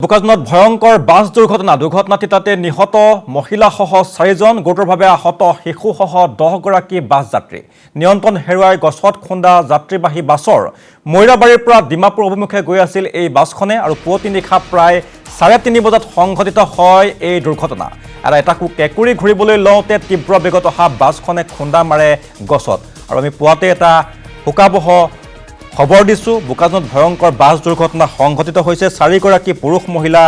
বোকাজানত ভয়ংকৰ বাছ দুৰ্ঘটনাতে নিহত মহিলাসহ 4জন গুৰুতৰভাৱে আহত শিশুসহ 10গৰাকী বাছ যাত্ৰী নিয়ন্ত্ৰণ হেৰুৱাই গছত খুন্দা যাত্ৰীবাহী বাছৰ মৈৰাবাৰীৰ পৰা ডিমাপুৰ অভিমুখে গৈ আছিল এই বাছখনে আৰু পুৱতি নিশা প্ৰায় 3:30 বজাত সংঘটিত হয় এই দুৰ্ঘটনা এটা কেঁকুৰি ঘূৰিবলৈ লওঁতে তীব্ৰ বেগত অহা বাছখনে খুন্দা মাৰে গছত আৰু আমি পুৱাতে এটা হুকাবহ খবৰ দিছো বোকাজানত ভয়ংকৰ বাছ দুৰ্ঘটনা সংঘটিত হৈছে 4গৰাকী পুৰুষ মহিলা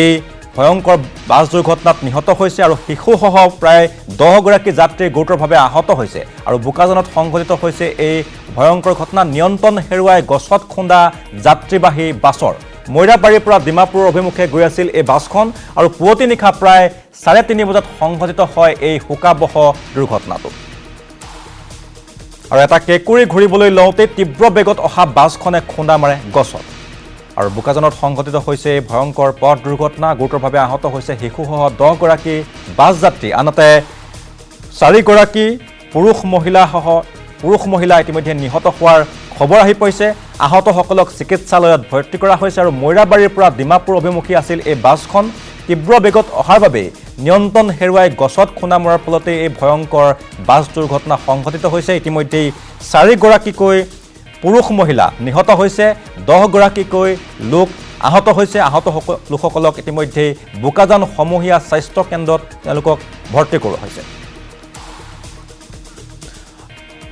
এই ভয়ংকৰ বাছ দুৰ্ঘটনাত নিহত হৈছে আৰু শিশুসহ প্ৰায় 10গৰাকী যাত্ৰী গুৰুতৰভাৱে আহত হৈছে আৰু বোকাজানত সংঘটিত হৈছে এই ভয়ংকৰ ঘটনা নিয়ন্ত্ৰণ হেৰুৱাই গছত খুন্দা যাত্ৰীবাহী বাছৰ মৈৰাবাৰীৰ পৰা ডিমাপুৰ অভিমুখে গৈ আছিল এই বাছখন আৰু পুৱতি নিশা প্ৰায় 3:30 বজাত সংঘটিত হয় এই হুকাবহ দুৰ্ঘটনাটো আৰু এটা কেঁকুৰি ঘূৰিবলৈ লওঁতে তীব্ৰ বেগত অহা বাছখনে খুন্দা মাৰে গছত আৰু বোকাজানত সংঘটিত হৈছে এই ভয়ংকৰ পথ দুৰ্ঘটনা গুৰুতৰভাৱে আহত হৈছে শিশুসহ 10গৰাকী বাছ যাত্ৰী আনহাতে 4গৰাকী পুৰুষ মহিলা ইতিমধ্যে নিহত হোৱাৰ খবৰ আহি পৰিছে আহতসকলক চিকিৎসালয়ত ভৰ্তি কৰা হৈছে আৰু মৈৰাবাৰীৰ পৰা ডিমাপুৰ অভিমুখী আছিল এই বাছখন তীব্ৰ বেগত অহাৰ বাবে নিয়ন্ত্ৰণ হেৰুৱাই গছত খুন্দা মৰাৰ ফলতে এই ভয়ংকৰ বাছ দুৰ্ঘটনা সংঘটিত হৈছে ইতিমধ্যে 4গৰাকীকৈ পুৰুষ মহিলা নিহত হৈছে 10গৰাকীকৈ লোক আহত হৈছে আহত লোকসকলক ইতিমধ্যে বোকাজান সমূহীয়া স্বাস্থ্য কেন্দ্ৰত তেওঁলোকক ভৰ্তি কৰোৱা হৈছে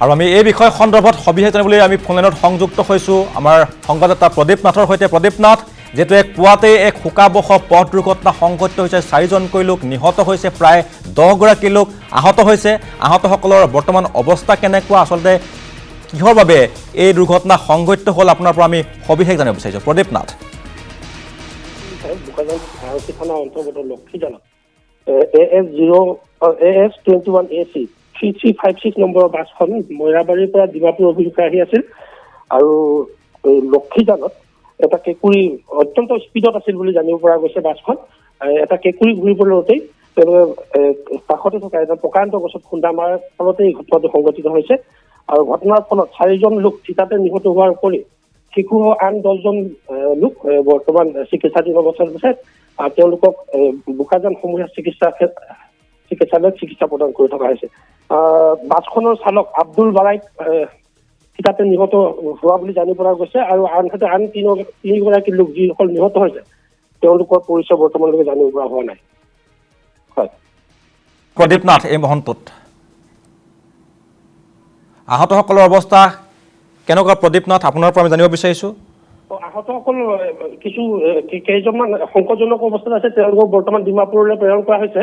আৰু আমি এই বিষয় সন্দৰ্ভত সবিশেষ জানিবলৈ আমি ফোনলাইনত সংযুক্ত হৈছোঁ আমাৰ সংবাদদাতা প্ৰদীপ নাথৰ সৈতে প্ৰদীপ নাথ যেটো এক পুৱাতে এক হুকাবহ পথ দুৰ্ঘটনা সংঘটিত হৈছে 4জনকৈ লোক নিহত হৈছে প্ৰায় 10গৰাকী লোক আহত হৈছে আহতসকলৰ বৰ্তমান অৱস্থা কেনেকুৱা আচলতে কিহৰ বাবে এই দুৰ্ঘটনা সংঘটিত হ'ল আপোনাৰ পৰা আমি সবিশেষ জানিব বিচাৰিছোঁ প্ৰদীপ নাথ বোকাজান আৰক্ষী থানা অন্তৰ্গত লক্ষীজানত AS21AC 3356 নম্বৰৰ বাছখন মৈৰাবাৰীৰ পৰা ডিমাপুৰ অভিমুখে আহি আছিল আৰু লক্ষীজানত এটা কেঁকুৰি অত্যন্ত স্পীডত আছিল বুলি জানিব পৰা গৈছে বাছখন এটা কেঁকুৰি ঘূৰিবলৈ লওঁতেই কাষতে থকা এটা প্ৰকাণ্ড গছত খুন্দা মৰাৰ ফলতে এই ঘটনাটো সংঘটিত হৈছে আৰু ঘটনাৰ ফলত 4জন লোক থিতাতে নিহত হোৱাৰ উপৰি শিশু আন 10জন লোক বৰ্তমান চিকিৎসাধীন অৱস্থাত আছে আৰু তেওঁলোকক বোকাজান সমূহীয়া চিকিৎসালয়ত চিকিৎসা প্ৰদান কৰি থকা হৈছে বাছখনৰ চালক আব্দুল বাৰাইক থিতাতে নিহত হোৱা বুলি জানিব পৰা গৈছে আৰু আনহাতে আন 3গৰাকী লোক যিসকল নিহত হৈছে তেওঁলোকৰ পৰিচয় বৰ্তমানলৈকে জানিব পৰা হোৱা নাই হয় প্ৰদীপ নাথ এই মুহূৰ্তত আহতসকলৰ অৱস্থা কেনেকুৱা প্ৰদীপ নাথ আপোনাৰ পৰা আমি জানিব বিচাৰিছোঁ আহতসকল কিছু কেইজনমান সংকটজনক অৱস্থাত আছে তেওঁলোকক বৰ্তমান ডিমাপুৰলৈ প্ৰেৰণ কৰা হৈছে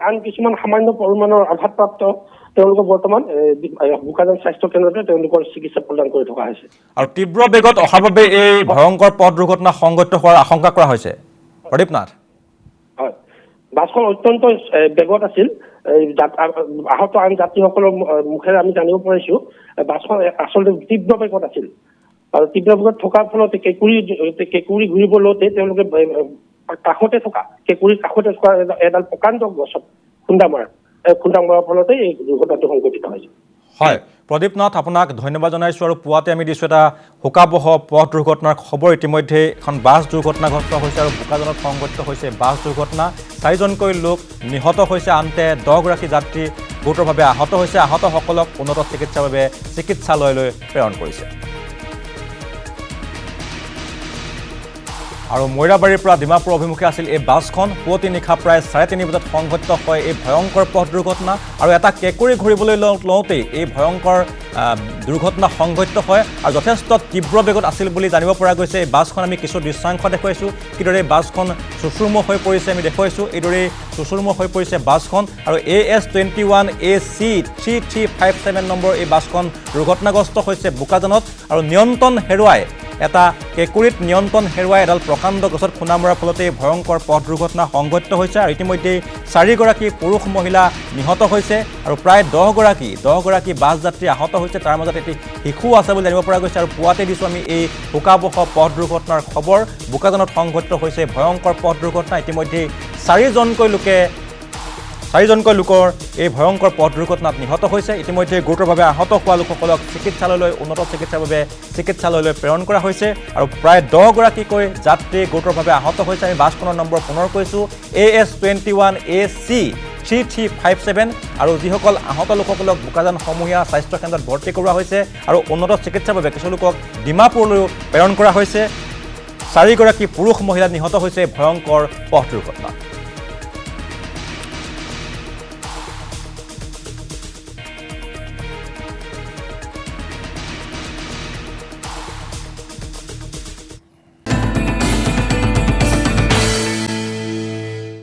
আন কিছুমান সামান্য পৰিমাণৰ আঘাতপ্ৰাপ্ত তেওঁলোকক বৰ্তমান বোকাজান স্বাস্থ্য কেন্দ্ৰতে তেওঁলোকৰ চিকিৎসা প্ৰদান কৰি থকা হৈছে আৰু তীব্ৰ বেগত অহাৰ বাবে এই ভয়ংকৰ পথ দুৰ্ঘটনা সংঘটিত হোৱাৰ আশংকা কৰা হৈছে প্ৰদীপ নাথ হয় বাছখন অত্যন্ত বেগত আছিল আহত আন যাত্ৰীসকলৰ মুখেৰে আমি জানিব পাৰিছো বাছখন আচলতে তীব্ৰ বেগত আছিল আৰু তীব্ৰ বেগত থকাৰ ফলত কেঁকুৰি ঘূৰিব লওঁতে তেওঁলোকে কাষতে থকা এডাল প্ৰকাণ্ড গছত খুন্দা মৰাৰ ফলতে এই দুৰ্ঘটনাটো সংঘটিত হৈছে হয় প্ৰদীপ নাথ আপোনাক ধন্যবাদ জনাইছোঁ আৰু পুৱাতে আমি দিছোঁ এটা হুকাবহ পথ দুৰ্ঘটনাৰ খবৰ ইতিমধ্যে এখন বাছ দুৰ্ঘটনা ঘটিত হৈছে আৰু বোকাজানত সংঘটিত হৈছে বাছ দুৰ্ঘটনা 4জনকৈ লোক নিহত হৈছে আনহাতে 10গৰাকী যাত্ৰী গুৰুতৰভাৱে আহত হৈছে আহতসকলক উন্নত চিকিৎসাৰ বাবে চিকিৎসালয়লৈ প্ৰেৰণ কৰিছে আৰু মৈৰাবাৰীৰ পৰা ডিমাপুৰ অভিমুখে আছিল এই বাছখন পুৱতি নিশা প্ৰায় 3:30 বজাত সংঘটিত হয় এই ভয়ংকৰ পথ দুৰ্ঘটনা আৰু এটা কেঁকুৰি ঘূৰিবলৈ লওঁতেই এই ভয়ংকৰ দুৰ্ঘটনা সংঘটিত হয় আৰু যথেষ্ট তীব্ৰ বেগত আছিল বুলি জানিব পৰা গৈছে এই বাছখন আমি কিছু দৃশ্যাংশ দেখুৱাইছোঁ কিদৰে বাছখন চুচুৰমুখ হৈ পৰিছে আমি দেখুৱাইছোঁ এইদৰে চুচুৰমুখ হৈ পৰিছে বাছখন আৰু AS21AC 3357 নম্বৰ এই বাছখন দুৰ্ঘটনাগ্ৰস্ত হৈছে বোকাজানত আৰু নিয়ন্ত্ৰণ হেৰুৱাই এটা কেঁকুৰিত নিয়ন্ত্ৰণ হেৰুৱাই এডাল প্ৰকাণ্ড গছত খুন্দা মৰাৰ ফলতে ভয়ংকৰ পথ দুৰ্ঘটনা সংঘটিত হৈছে আৰু ইতিমধ্যে 4গৰাকী পুৰুষ মহিলা নিহত হৈছে আৰু প্ৰায় 10গৰাকী বাছ যাত্ৰী আহত হৈছে তাৰ মাজত এটি শিশু আছে বুলি জানিব পৰা গৈছে আৰু পুৱাতে দিছোঁ আমি এই হুকাবহ পথ দুৰ্ঘটনাৰ খবৰ বোকাজানত সংঘটিত হৈছে ভয়ংকৰ পথ দুৰ্ঘটনা ইতিমধ্যে 4জনকৈ লোকে 4জনকৈ লোকৰ এই ভয়ংকৰ পথ দুৰ্ঘটনাত নিহত হৈছে। ইতিমধ্যে গুৰুতৰভাৱে আহত হোৱা লোকসকলক উন্নত চিকিৎসাৰ বাবে চিকিৎসালয়লৈ প্ৰেৰণ কৰা হৈছে আৰু প্ৰায় 10গৰাকীকৈ যাত্ৰী গুৰুতৰভাৱে আহত হৈছে। আমি বাছখনৰ নম্বৰ পুনৰ কৈছোঁ AS21AC 3357 আৰু যিসকল আহত লোকসকলক বোকাজান সমূহীয়া স্বাস্থ্য কেন্দ্ৰত ভৰ্তি কৰোৱা হৈছে আৰু উন্নত চিকিৎসাৰ বাবে কিছু লোকক ডিমাপুৰলৈ প্ৰেৰণ কৰা হৈছে। 4গৰাকী পুৰুষ মহিলা নিহত হৈছে ভয়ংকৰ পথ দুৰ্ঘটনাত।